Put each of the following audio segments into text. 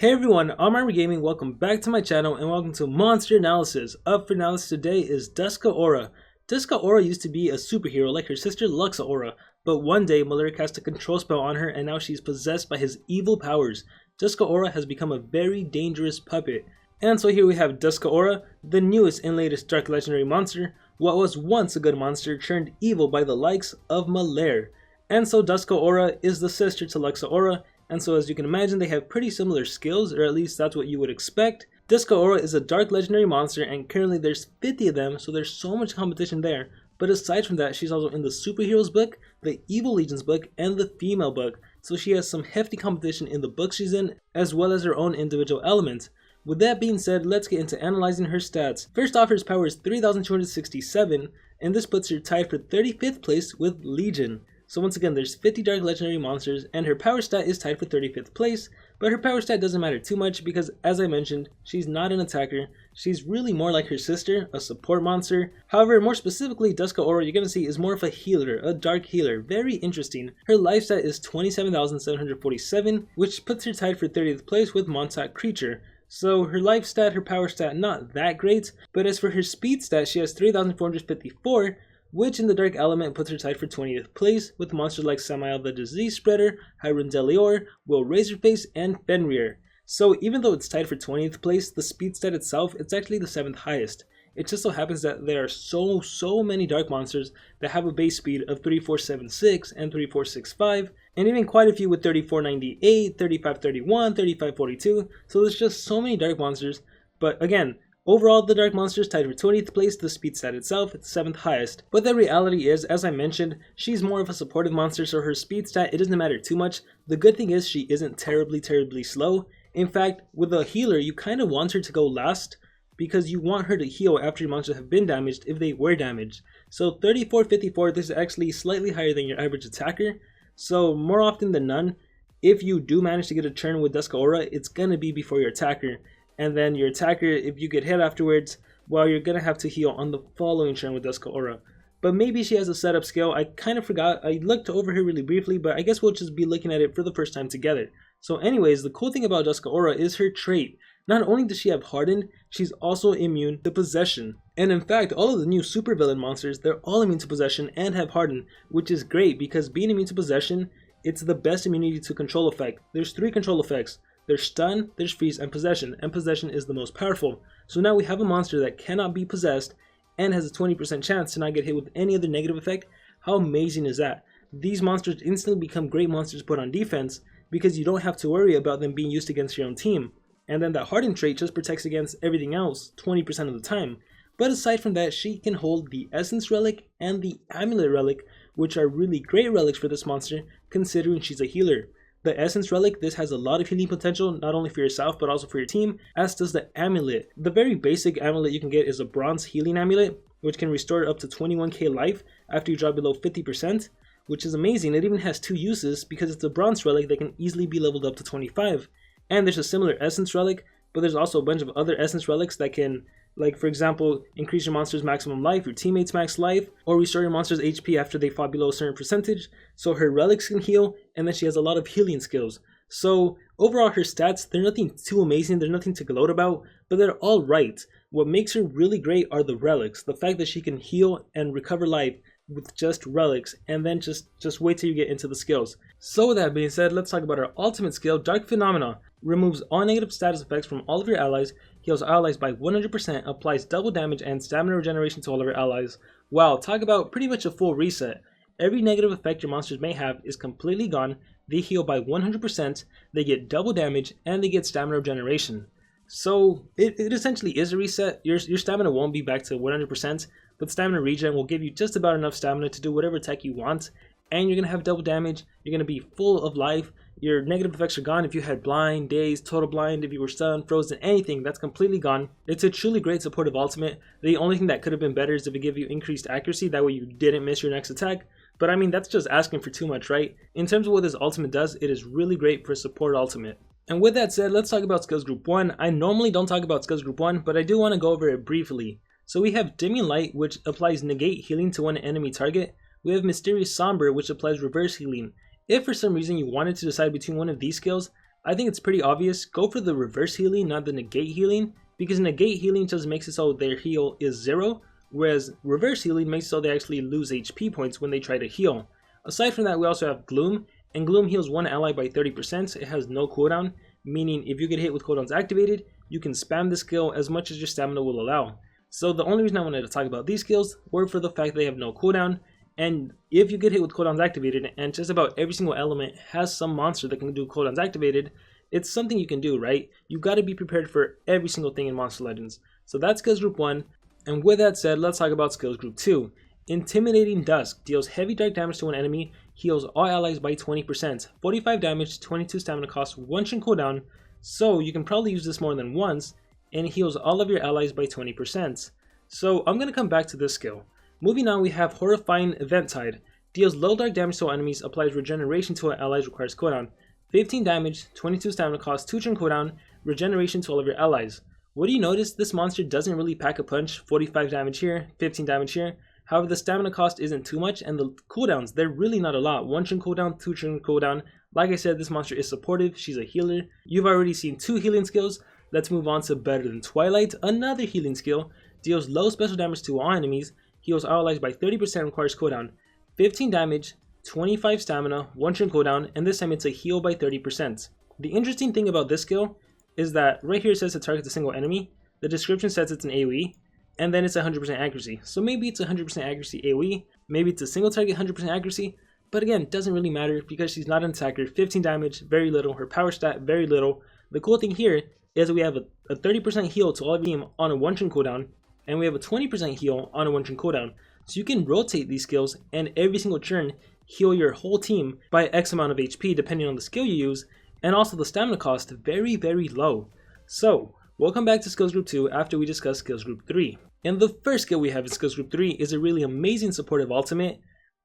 Hey everyone, I'm Armor Gaming, welcome back to my channel and welcome to Monster Analysis. Up for analysis today is Duska Aura. Duska Aura used to be a superhero like her sister Luxa Aura, but one day Maleric cast a control spell on her and now she's possessed by his evil powers. Duska Aura has become a very dangerous puppet. And so here we have Duska Aura, the newest and latest Dark Legendary monster, what was once a good monster turned evil by the likes of Maleric. And so Duska Aura is the sister to Luxa Aura, and so as you can imagine they have pretty similar skills, or at least that's what you would expect. Duska Aura is a dark legendary monster and currently there's 50 of them, so there's so much competition there. But aside from that, she's also in the Superheroes book, the Evil Legions book, and the Female book. So she has some hefty competition in the books she's in, as well as her own individual elements. With that being said, let's get into analyzing her stats. First off, her power is 3,267, and this puts her tied for 35th place with Legion. So once again, there's 50 Dark Legendary monsters, and her power stat is tied for 35th place, but her power stat doesn't matter too much because, as I mentioned, she's not an attacker. She's really more like her sister, a support monster. However, more specifically, Duska Aura, you're going to see, is more of a healer, a dark healer. Very interesting. Her life stat is 27,747, which puts her tied for 30th place with Montauk Creature. So her life stat, her power stat, not that great, but as for her speed stat, she has 3,454, which in the Dark Element puts her tied for 20th place with monsters like Samael the Disease Spreader, Hyrule Delior, Will Razorface, and Fenrir. So even though it's tied for 20th place, the speed stat itself, it's actually the 7th highest. It just so happens that there are so many dark monsters that have a base speed of 3476 and 3465, and even quite a few with 3498, 3531, 3542, so there's just so many dark monsters. But again, overall, the Dark Monster is tied for 20th place, the speed stat itself, it's 7th highest. But the reality is, as I mentioned, she's more of a supportive monster, so her speed stat, it doesn't matter too much. The good thing is she isn't terribly slow. In fact, with a healer, you kind of want her to go last, because you want her to heal after your monsters have been damaged if they were damaged. So 3454, this is actually slightly higher than your average attacker. So more often than none, if you do manage to get a turn with Duska Aura, it's gonna be before your attacker. And then your attacker, if you get hit afterwards, well, you're going to have to heal on the following turn with Duska Aura. But maybe she has a setup skill. I kind of forgot. I looked over here really briefly, but I guess we'll just be looking at it for the first time together. So anyways, the cool thing about Duska Aura is her trait. Not only does she have Hardened, she's also immune to Possession. And in fact, all of the new Supervillain monsters, they're all immune to Possession and have Hardened, which is great because being immune to Possession, it's the best immunity to control effect. There's 3 control effects. There's Stun, there's Freeze, and Possession is the most powerful. So now we have a monster that cannot be possessed and has a 20% chance to not get hit with any other negative effect. How amazing is that? These monsters instantly become great monsters to put on defense because you don't have to worry about them being used against your own team. And then that Hardened trait just protects against everything else 20% of the time. But aside from that, she can hold the Essence Relic and the Amulet Relic, which are really great relics for this monster considering she's a healer. The Essence Relic, this has a lot of healing potential, not only for yourself, but also for your team, as does the Amulet. The very basic amulet you can get is a Bronze Healing Amulet, which can restore up to 21k life after you drop below 50%, which is amazing. It even has 2 uses because it's a Bronze Relic that can easily be leveled up to 25. And there's a similar Essence Relic, but there's also a bunch of other Essence Relics that can, like for example, increase your monster's maximum life, your teammate's max life, or restore your monster's HP after they fall below a certain percentage. So her relics can heal, and then she has a lot of healing skills. So overall her stats, they're nothing too amazing, there's nothing to gloat about, but they're all right. What makes her really great are the relics, the fact that she can heal and recover life with just relics, and then just wait till you get into the skills. So with that being said, let's talk about her ultimate skill, Dark Phenomena. Removes all negative status effects from all of your allies, heals allies by 100%, applies double damage and stamina regeneration to all of your allies. Wow, talk about pretty much a full reset. Every negative effect your monsters may have is completely gone, they heal by 100%, they get double damage, and they get stamina regeneration. So it essentially is a reset. Your stamina won't be back to 100%, but stamina regen will give you just about enough stamina to do whatever attack you want, and you're going to have double damage, you're going to be full of life. Your negative effects are gone. If you had blind, dazed, total blind, if you were stunned, frozen, anything, that's completely gone. It's a truly great supportive ultimate. The only thing that could have been better is if it gave you increased accuracy, that way you didn't miss your next attack. But I mean, that's just asking for too much, right? In terms of what this ultimate does, it is really great for a support ultimate. And with that said, let's talk about Skills Group 1. I normally don't talk about Skills Group 1, but I do want to go over it briefly. So we have Dimming Light, which applies negate healing to one enemy target. We have Mysterious Somber, which applies reverse healing. If for some reason you wanted to decide between one of these skills, I think it's pretty obvious. Go for the reverse healing, not the negate healing, because negate healing just makes it so their heal is 0, whereas reverse healing makes it so they actually lose HP points when they try to heal. Aside from that, we also have Gloom, and Gloom heals one ally by 30%. It has no cooldown, meaning if you get hit with cooldowns activated, you can spam the skill as much as your stamina will allow. So the only reason I wanted to talk about these skills were for the fact they have no cooldown, and if you get hit with cooldowns activated, and just about every single element has some monster that can do cooldowns activated, it's something you can do, right? You got to be prepared for every single thing in Monster Legends. So that's skills group 1, and with that said, let's talk about skills group 2. Intimidating Dusk deals heavy dark damage to an enemy, heals all allies by 20%, 45 damage, 22 stamina cost, 1 turn cooldown, so you can probably use this more than once, and heals all of your allies by 20%. So I'm going to come back to this skill. Moving on, we have Horrifying Eventide. Deals low dark damage to enemies, applies regeneration to allies, requires cooldown. 15 damage, 22 stamina cost, 2 turn cooldown, regeneration to all of your allies. What do you notice? This monster doesn't really pack a punch, 45 damage here, 15 damage here. However, the stamina cost isn't too much, and the cooldowns, they're really not a lot. 1 turn cooldown, 2 turn cooldown. Like I said, this monster is supportive, she's a healer. You've already seen 2 healing skills. Let's move on to Better Than Twilight, another healing skill. Deals low special damage to all enemies, heals all allies by 30%, requires cooldown. 15 damage, 25 stamina, 1 turn cooldown, and this time it's a heal by 30%. The interesting thing about this skill is that right here it says it targets a single enemy, the description says it's an AoE, and then it's 100% accuracy. So maybe it's 100% accuracy AoE, maybe it's a single target 100% accuracy, but again, it doesn't really matter because she's not an attacker. 15 damage, very little, her power stat, very little. The cool thing here is we have a 30% heal to all of team on a 1 turn cooldown, and we have a 20% heal on a 1 turn cooldown. So you can rotate these skills and every single turn heal your whole team by X amount of HP depending on the skill you use, and also the stamina cost very low. So we'll come back to skills group 2 after we discuss skills group 3. And the first skill we have in skills group 3 is a really amazing supportive ultimate,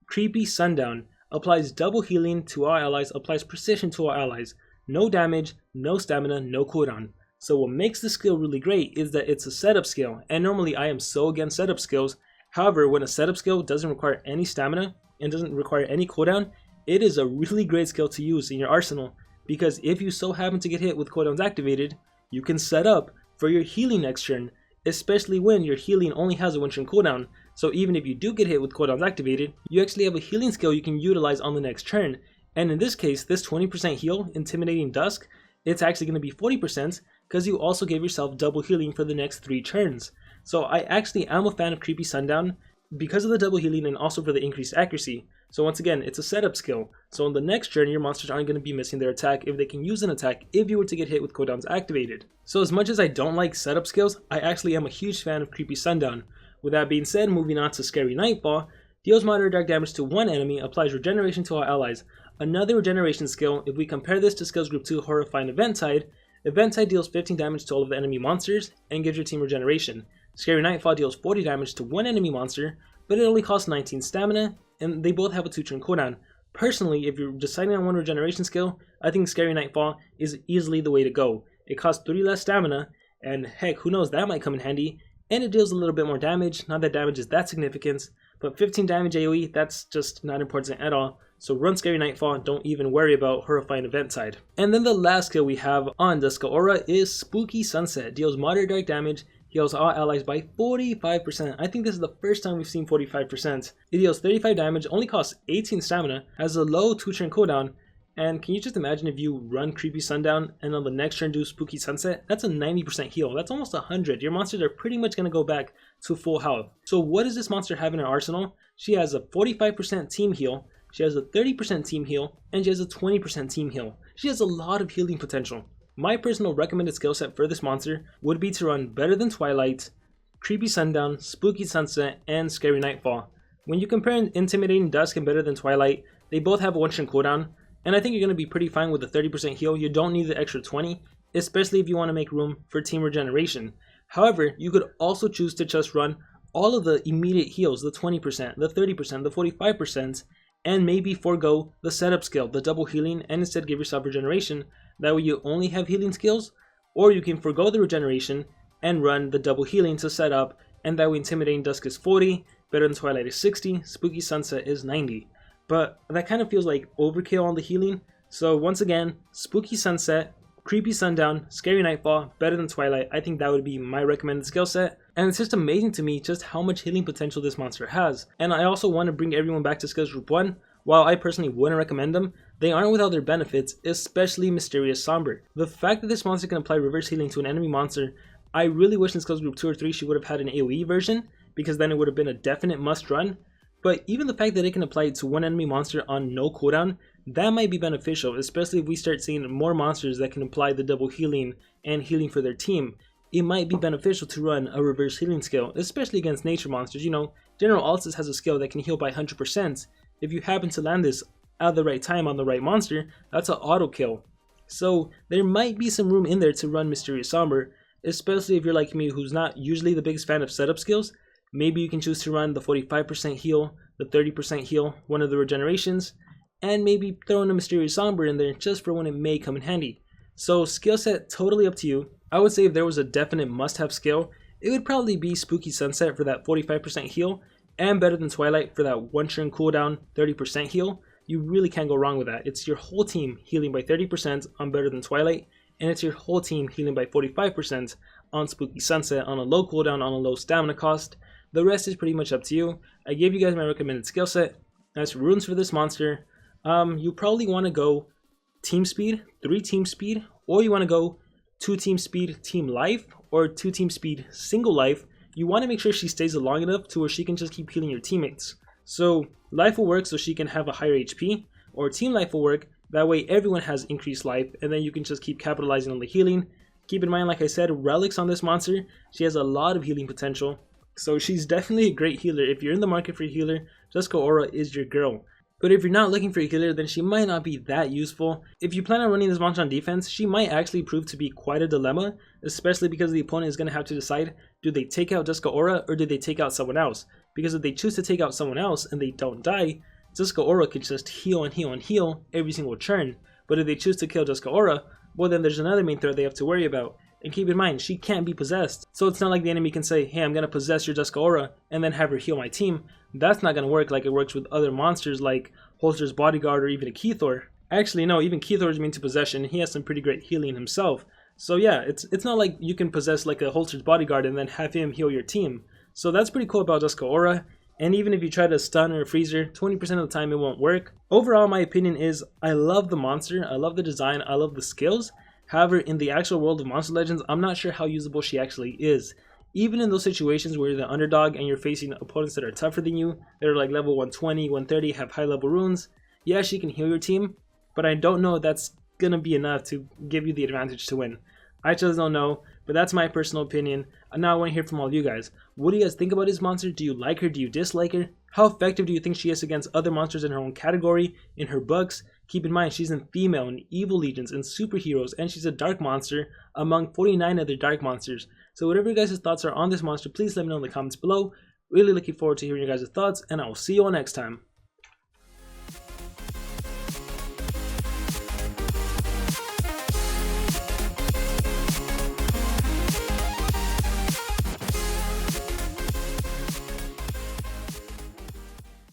Creepy Sundown. Applies double healing to all allies, applies precision to all allies, no damage, no stamina, no cooldown. So what makes this skill really great is that it's a setup skill, and normally I am so against setup skills. However, when a setup skill doesn't require any stamina and doesn't require any cooldown, it is a really great skill to use in your arsenal, because if you so happen to get hit with cooldowns activated, you can set up for your healing next turn, especially when your healing only has a 1 turn cooldown. So even if you do get hit with cooldowns activated, you actually have a healing skill you can utilize on the next turn. And in this case, this 20% heal, Intimidating Dusk, it's actually going to be 40% because you also gave yourself double healing for the next 3 turns. So I actually am a fan of Creepy Sundown because of the double healing and also for the increased accuracy. So once again, it's a setup skill. So on the next turn, your monsters aren't going to be missing their attack if they can use an attack if you were to get hit with cooldowns activated. So as much as I don't like setup skills, I actually am a huge fan of Creepy Sundown. With that being said, moving on to Scary Nightfall, deals moderate dark damage to one enemy, applies regeneration to all allies. Another regeneration skill. If we compare this to skills group 2 Horrifying Eventide, Eventide deals 15 damage to all of the enemy monsters and gives your team regeneration. Scary Nightfall deals 40 damage to one enemy monster, but it only costs 19 stamina, and they both have a 2 turn cooldown. Personally, if you're deciding on one regeneration skill, I think Scary Nightfall is easily the way to go. It costs 3 less stamina, and heck, who knows, that might come in handy, and it deals a little bit more damage. Not that damage is that significant, but 15 damage AoE, that's just not important at all. So run Scary Nightfall, don't even worry about Horrifying Eventide. And then the last skill we have on Duska Aura is Spooky Sunset. Deals moderate dark damage, heals all allies by 45%. I think this is the first time we've seen 45%. It deals 35 damage, only costs 18 stamina, has a low 2 turn cooldown, and can you just imagine if you run Creepy Sundown and on the next turn do Spooky Sunset? That's a 90% heal, that's almost 100. Your monsters are pretty much going to go back to full health. So what does this monster have in her arsenal? She has a 45% team heal, she has a 30% team heal, and she has a 20% team heal. She has a lot of healing potential. My personal recommended skill set for this monster would be to run Better Than Twilight, Creepy Sundown, Spooky Sunset, and Scary Nightfall. When you compare Intimidating Dusk and Better Than Twilight, they both have a 1 turn cooldown, and I think you're going to be pretty fine with the 30% heal. You don't need the extra 20, especially if you want to make room for team regeneration. However, you could also choose to just run all of the immediate heals, the 20%, the 30%, the 45%, and maybe forego the setup skill, the double healing, and instead give yourself regeneration. That way you only have healing skills, or you can forego the regeneration and run the double healing to set up, and that way Intimidating Dusk is 40, Better Than Twilight is 60, Spooky Sunset is 90. But that kind of feels like overkill on the healing, So once again, Spooky Sunset, Creepy Sundown, Scary Nightfall, better than Twilight. I think that would be my recommended skill set. And it's just amazing to me just how much healing potential this monster has. And I also want to bring everyone back to skills group 1. While I personally wouldn't recommend them, they aren't without their benefits, especially Mysterious Somber. The fact that this monster can apply reverse healing to an enemy monster, I really wish in skills group 2 or 3 she would have had an AoE version, because then it would have been a definite must run. But even the fact that it can apply it to one enemy monster on no cooldown, that might be beneficial, especially if we start seeing more monsters that can apply the double healing and healing for their team. It might be beneficial to run a reverse healing skill, especially against nature monsters. You know, General Altus has a skill that can heal by 100%. If you happen to land this at the right time on the right monster, that's an auto kill. So there might be some room in there to run Mysterious Somber, especially if you're like me who's not usually the biggest fan of setup skills. Maybe you can choose to run the 45% heal, the 30% heal, one of the regenerations, and maybe throw in a Mysterious Somber in there just for when it may come in handy. So skill set totally up to you. I would say if there was a definite must-have skill, it would probably be Spooky Sunset for that 45% heal, and Better Than Twilight for that 1 turn cooldown 30% heal. You really can't go wrong with that. It's your whole team healing by 30% on Better Than Twilight, and it's your whole team healing by 45% on Spooky Sunset on a low cooldown, on a low stamina cost. The rest is pretty much up to you. I gave you guys my recommended skill set. As for runes for this monster, you probably want to go team speed, 3 team speed, or you want to go 2 team speed, team life, or 2 team speed, single life. You want to make sure she stays long enough to where she can just keep healing your teammates. So life will work so she can have a higher HP, or team life will work, that way everyone has increased life, and then you can just keep capitalizing on the healing. Keep in mind, like I said, Relics on this monster, she has a lot of healing potential. So she's definitely a great healer. If you're in the market for a healer, Duska Aura is your girl. But if you're not looking for a healer, then she might not be that useful. If you plan on running this monster on defense, she might actually prove to be quite a dilemma, especially because the opponent is going to have to decide, do they take out Duska Aura or do they take out someone else? Because if they choose to take out someone else and they don't die, Duska Aura can just heal and heal and heal every single turn. But if they choose to kill Duska Aura, well then there's another main threat they have to worry about. And keep in mind, she can't be possessed. So it's not like the enemy can say, hey, I'm going to possess your Duska Aura and then have her heal my team. That's not going to work like it works with other monsters like Holster's Bodyguard or even a Keythor. Actually, no, even Keythor is immune to possession. He has some pretty great healing himself. So yeah, it's not like you can possess like a Holster's Bodyguard and then have him heal your team. So that's pretty cool about Duska Aura. And even if you try to stun or freeze her, 20% of the time it won't work. Overall, my opinion is I love the monster, I love the design, I love the skills. However, in the actual world of Monster Legends, I'm not sure how usable she actually is. Even in those situations where you're the underdog and you're facing opponents that are tougher than you, that are like level 120, 130, have high level runes, yeah, she can heal your team, but I don't know if that's gonna be enough to give you the advantage to win. I just don't know, but that's my personal opinion. And now I want to hear from all you guys. What do you guys think about this monster? Do you like her? Do you dislike her? How effective do you think she is against other monsters in her own category, in her books? Keep in mind, she's in female, and evil legions, and superheroes, and she's a dark monster among 49 other dark monsters. So whatever you guys' thoughts are on this monster, please let me know in the comments below. Really looking forward to hearing your guys' thoughts, and I will see you all next time.